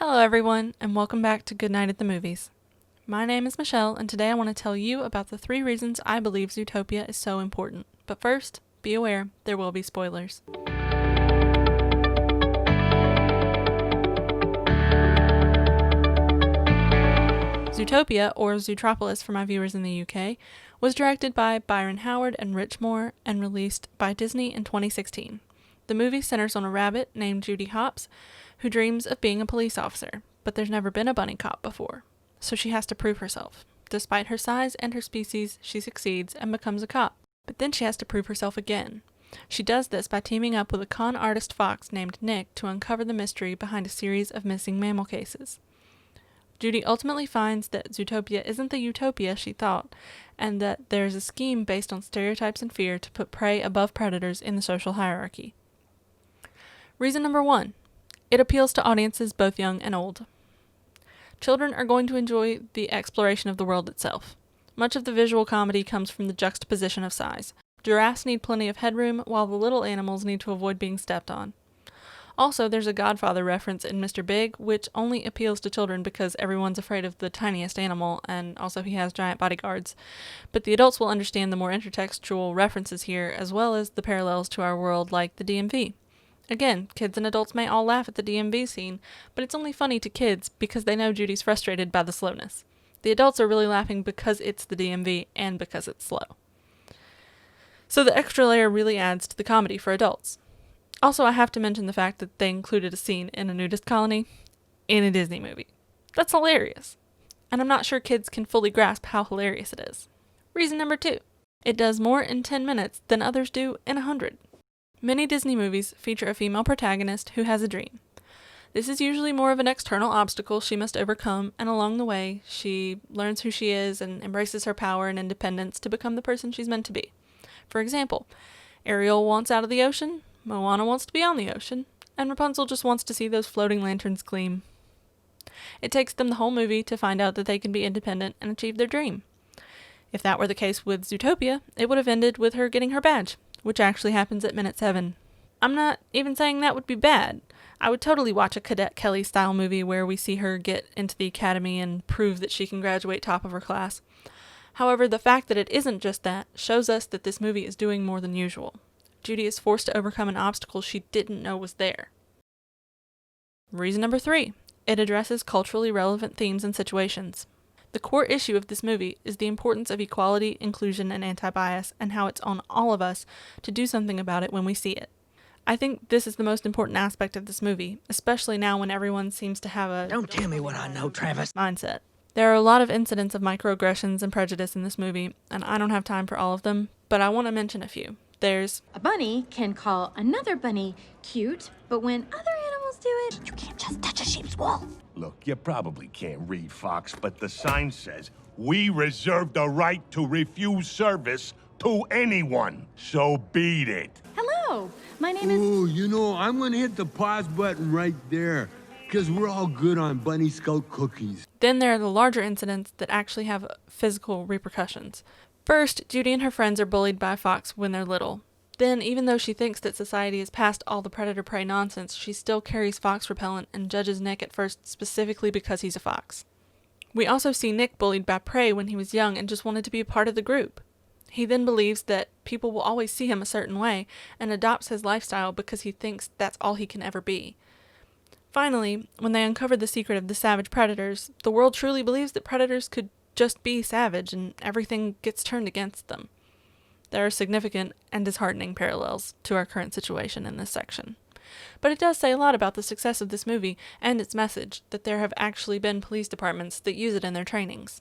Hello everyone, and welcome back to Good Night at the Movies. My name is Michelle, and today I want to tell you about the 3 reasons I believe Zootopia is so important. But first, be aware, there will be spoilers. Zootopia, or Zootropolis for my viewers in the UK, was directed by Byron Howard and Rich Moore and released by Disney in 2016. The movie centers on a rabbit named Judy Hopps who dreams of being a police officer, but there's never been a bunny cop before, so she has to prove herself. Despite her size and her species, she succeeds and becomes a cop. But then she has to prove herself again. She does this by teaming up with a con artist fox named Nick to uncover the mystery behind a series of missing mammal cases. Judy ultimately finds that Zootopia isn't the utopia she thought, and that there's a scheme based on stereotypes and fear to put prey above predators in the social hierarchy. Reason number 1. It appeals to audiences both young and old. Children are going to enjoy the exploration of the world itself. Much of the visual comedy comes from the juxtaposition of size. Giraffes need plenty of headroom, while the little animals need to avoid being stepped on. Also, there's a Godfather reference in Mr. Big, which only appeals to children because everyone's afraid of the tiniest animal, and also he has giant bodyguards. But the adults will understand the more intertextual references here, as well as the parallels to our world like the DMV. Again, kids and adults may all laugh at the DMV scene, but it's only funny to kids because they know Judy's frustrated by the slowness. The adults are really laughing because it's the DMV and because it's slow. So the extra layer really adds to the comedy for adults. Also, I have to mention the fact that they included a scene in a nudist colony in a Disney movie. That's hilarious. And I'm not sure kids can fully grasp how hilarious it is. Reason number 2. It does more in 10 minutes than others do in 100. Many Disney movies feature a female protagonist who has a dream. This is usually more of an external obstacle she must overcome, and along the way, she learns who she is and embraces her power and independence to become the person she's meant to be. For example, Ariel wants out of the ocean, Moana wants to be on the ocean, and Rapunzel just wants to see those floating lanterns gleam. It takes them the whole movie to find out that they can be independent and achieve their dream. If that were the case with Zootopia, it would have ended with her getting her badge, which actually happens at minute 7. I'm not even saying that would be bad. I would totally watch a Cadet Kelly style movie where we see her get into the academy and prove that she can graduate top of her class. However, the fact that it isn't just that shows us that this movie is doing more than usual. Judy is forced to overcome an obstacle she didn't know was there. Reason number 3. It addresses culturally relevant themes and situations. The core issue of this movie is the importance of equality, inclusion, and anti-bias, and how it's on all of us to do something about it when we see it. I think this is the most important aspect of this movie, especially now when everyone seems to have a "Don't tell me what I know, Travis." mindset. There are a lot of incidents of microaggressions and prejudice in this movie, and I don't have time for all of them, but I want to mention a few. There's A bunny can call another bunny cute, but when other animals do it, You can't just touch a sheep's wool. Look, you probably can't read, Fox, but the sign says, "We reserve the right to refuse service to anyone." So beat it. hello, my name is... Ooh, I'm gonna hit the pause button right there, because we're all good on Bunny Scout cookies. Then there are the larger incidents that actually have physical repercussions. First, Judy and her friends are bullied by a fox when they're little. Then, even though she thinks that society is past all the predator-prey nonsense, she still carries fox repellent and judges Nick at first specifically because he's a fox. We also see Nick bullied by prey when he was young and just wanted to be a part of the group. He then believes that people will always see him a certain way and adopts his lifestyle because he thinks that's all he can ever be. Finally, when they uncover the secret of the savage predators, the world truly believes that predators could just be savage and everything gets turned against them. There are significant and disheartening parallels to our current situation in this section. But it does say a lot about the success of this movie and its message that there have actually been police departments that use it in their trainings.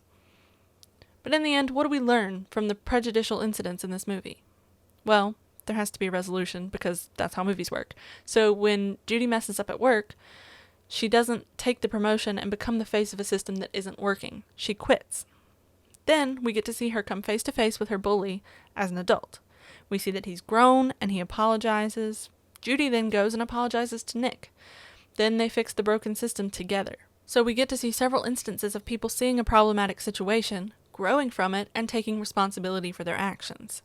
But in the end, what do we learn from the prejudicial incidents in this movie? Well, there has to be a resolution because that's how movies work. So when Judy messes up at work, she doesn't take the promotion and become the face of a system that isn't working. She quits. Then we get to see her come face to face with her bully as an adult. We see that he's grown and he apologizes. Judy then goes and apologizes to Nick. Then they fix the broken system together. So we get to see several instances of people seeing a problematic situation, growing from it, and taking responsibility for their actions.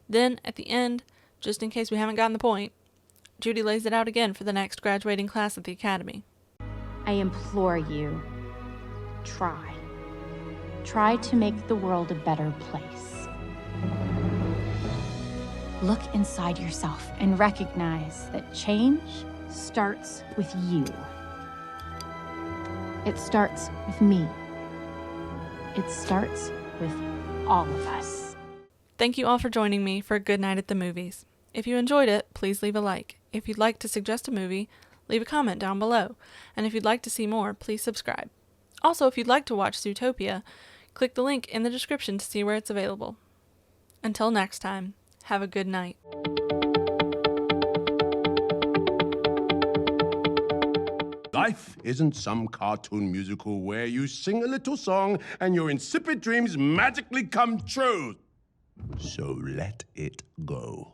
Then, at the end, just in case we haven't gotten the point, Judy lays it out again for the next graduating class at the academy. I implore you, try. Try to make the world a better place. Look inside yourself and recognize that change starts with you. It starts with me. It starts with all of us. Thank you all for joining me for a good night at the movies. If you enjoyed it, please leave a like. If you'd like to suggest a movie, leave a comment down below. And if you'd like to see more, please subscribe. Also, if you'd like to watch Zootopia, click the link in the description to see where it's available. Until next time, have a good night. Life isn't some cartoon musical where you sing a little song and your insipid dreams magically come true. So let it go.